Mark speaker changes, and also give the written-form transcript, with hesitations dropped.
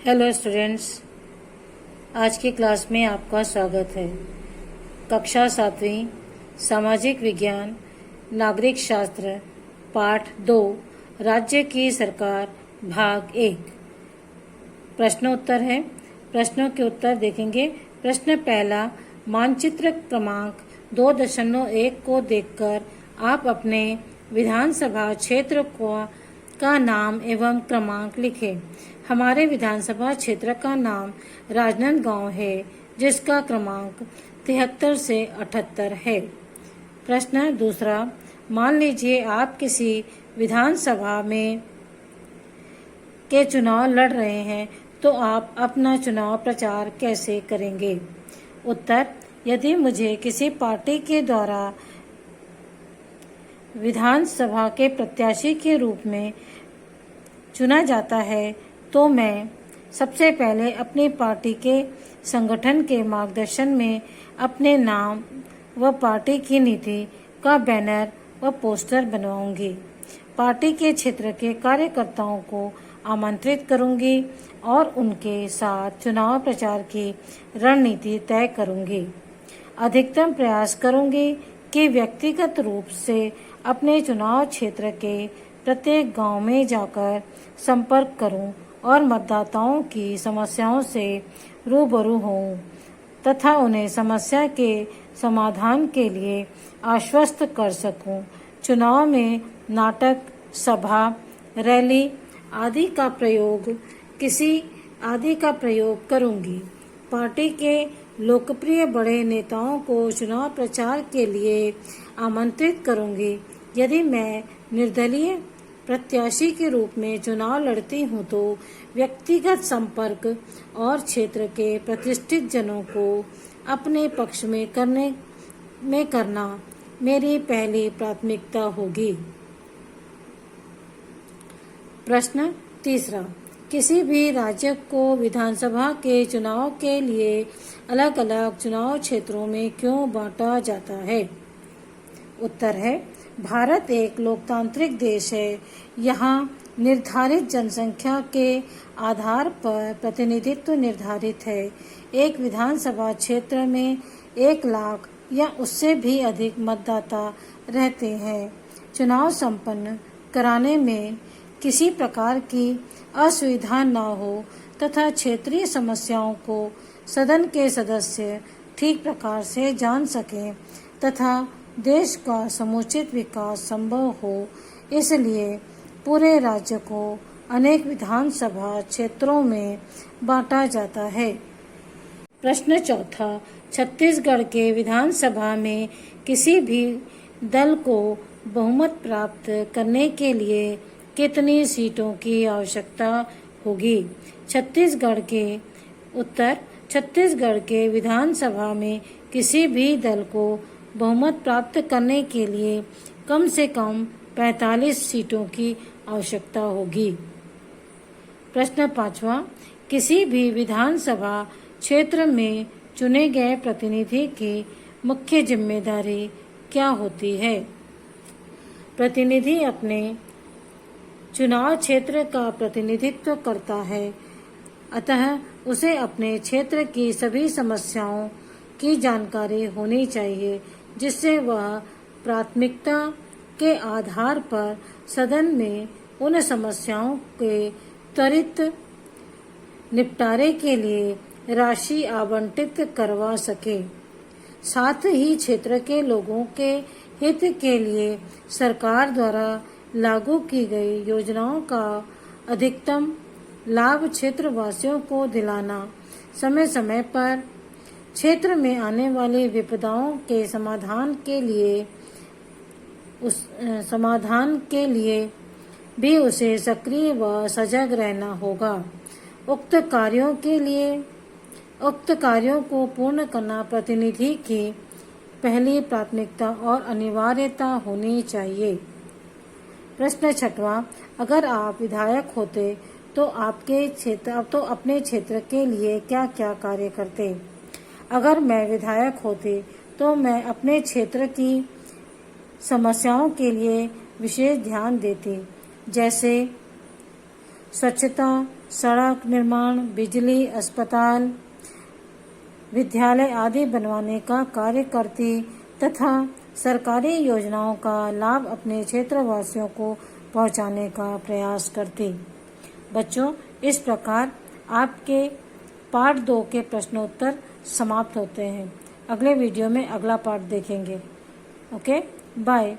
Speaker 1: Hello students, आज की class में आपका स्वागत है। कक्षा 7वीं सामाजिक विज्ञान नागरिक शास्त्र पाठ 2 राज्य की सरकार भाग 1 प्रश्नोत्तर है। प्रश्नों के उत्तर देखेंगे। प्रश्न पहला, मानचित्र क्रमांक 2.1 को देखकर आप अपने विधानसभा क्षेत्र का नाम एवं क्रमांक लिखें। हमारे विधानसभा क्षेत्र का नाम राजनांदगांव है, जिसका क्रमांक 73 से 78 है। प्रश्न दूसरा, मान लीजिए आप किसी विधानसभा में के चुनाव लड़ रहे हैं, तो आप अपना चुनाव प्रचार कैसे करेंगे? उत्तर, यदि मुझे किसी पार्टी के द्वारा विधानसभा के प्रत्याशी के रूप में चुना जाता है, तो मैं सबसे पहले अपनी पार्टी के संगठन के मार्गदर्शन में अपने नाम व पार्टी की नीति का बैनर व पोस्टर बनवाऊंगी। पार्टी के क्षेत्र के कार्यकर्ताओं को आमंत्रित करूंगी और उनके साथ चुनाव प्रचार की रणनीति तय करूंगी। अधिकतम प्रयास करूंगी कि व्यक्तिगत रूप से अपने चुनाव क्षेत्र के प्रत्येक गांव में जाकर संपर्क करूं और मतदाताओं की समस्याओं से रूबरू हों तथा उन्हें समस्या के समाधान के लिए आश्वस्त कर सकूं। चुनाव में नाटक, सभा, रैली आदि का प्रयोग करूंगी। पार्टी के लोकप्रिय बड़े नेताओं को चुनाव प्रचार के लिए आमंत्रित करूंगी। यदि मैं निर्दलीय प्रत्याशी के रूप में चुनाव लड़ती हूं, तो व्यक्तिगत संपर्क और क्षेत्र के प्रतिष्ठित जनों को अपने पक्ष में करना मेरी पहली प्राथमिकता होगी। प्रश्न तीसरा, किसी भी राज्य को विधानसभा के चुनाव के लिए अलग अलग चुनाव क्षेत्रों में क्यों बांटा जाता है? उत्तर है, भारत एक लोकतांत्रिक देश है। यहाँ निर्धारित जनसंख्या के आधार पर प्रतिनिधित्व निर्धारित है। एक विधानसभा क्षेत्र में 1 लाख या उससे भी अधिक मतदाता रहते हैं। चुनाव संपन्न कराने में किसी प्रकार की असुविधा न हो तथा क्षेत्रीय समस्याओं को सदन के सदस्य ठीक प्रकार से जान सकें तथा देश का समुचित विकास संभव हो, इसलिए पूरे राज्य को अनेक विधानसभा क्षेत्रों में बांटा जाता है। प्रश्न चौथा, छत्तीसगढ़ के विधानसभा में किसी भी दल को बहुमत प्राप्त करने के लिए कितनी सीटों की आवश्यकता होगी? उत्तर, छत्तीसगढ़ के विधानसभा में किसी भी दल को बहुमत प्राप्त करने के लिए कम से कम 45 सीटों की आवश्यकता होगी। प्रश्न पांचवा, किसी भी विधानसभा क्षेत्र में चुने गए प्रतिनिधि की मुख्य जिम्मेदारी क्या होती है? प्रतिनिधि अपने चुनाव क्षेत्र का प्रतिनिधित्व करता है, अतः उसे अपने क्षेत्र की सभी समस्याओं की जानकारी होनी चाहिए, जिससे वह प्राथमिकता के आधार पर सदन में उन समस्याओं के त्वरित निपटारे के लिए राशि आवंटित करवा सके। साथ ही क्षेत्र के लोगों के हित के लिए सरकार द्वारा लागू की गई योजनाओं का अधिकतम लाभ क्षेत्रवासियों को दिलाना, समय समय पर क्षेत्र में आने वाली विपदाओं के समाधान के लिए भी उसे सक्रिय व सजग रहना होगा। उक्त कार्यों को पूर्ण करना प्रतिनिधि की पहली प्राथमिकता और अनिवार्यता होनी चाहिए। प्रश्न छठवां, अगर आप विधायक होते तो अपने क्षेत्र के लिए क्या क्या कार्य करते? अगर मैं विधायक होती तो मैं अपने क्षेत्र की समस्याओं के लिए विशेष ध्यान देती, जैसे स्वच्छता, सड़क निर्माण, बिजली, अस्पताल, विद्यालय आदि बनवाने का कार्य करती तथा सरकारी योजनाओं का लाभ अपने क्षेत्रवासियों को पहुंचाने का प्रयास करती। बच्चों, इस प्रकार आपके पार्ट 2 के प्रश्नोत्तर समाप्त होते हैं। अगले वीडियो में अगला पार्ट देखेंगे। Okay, bye.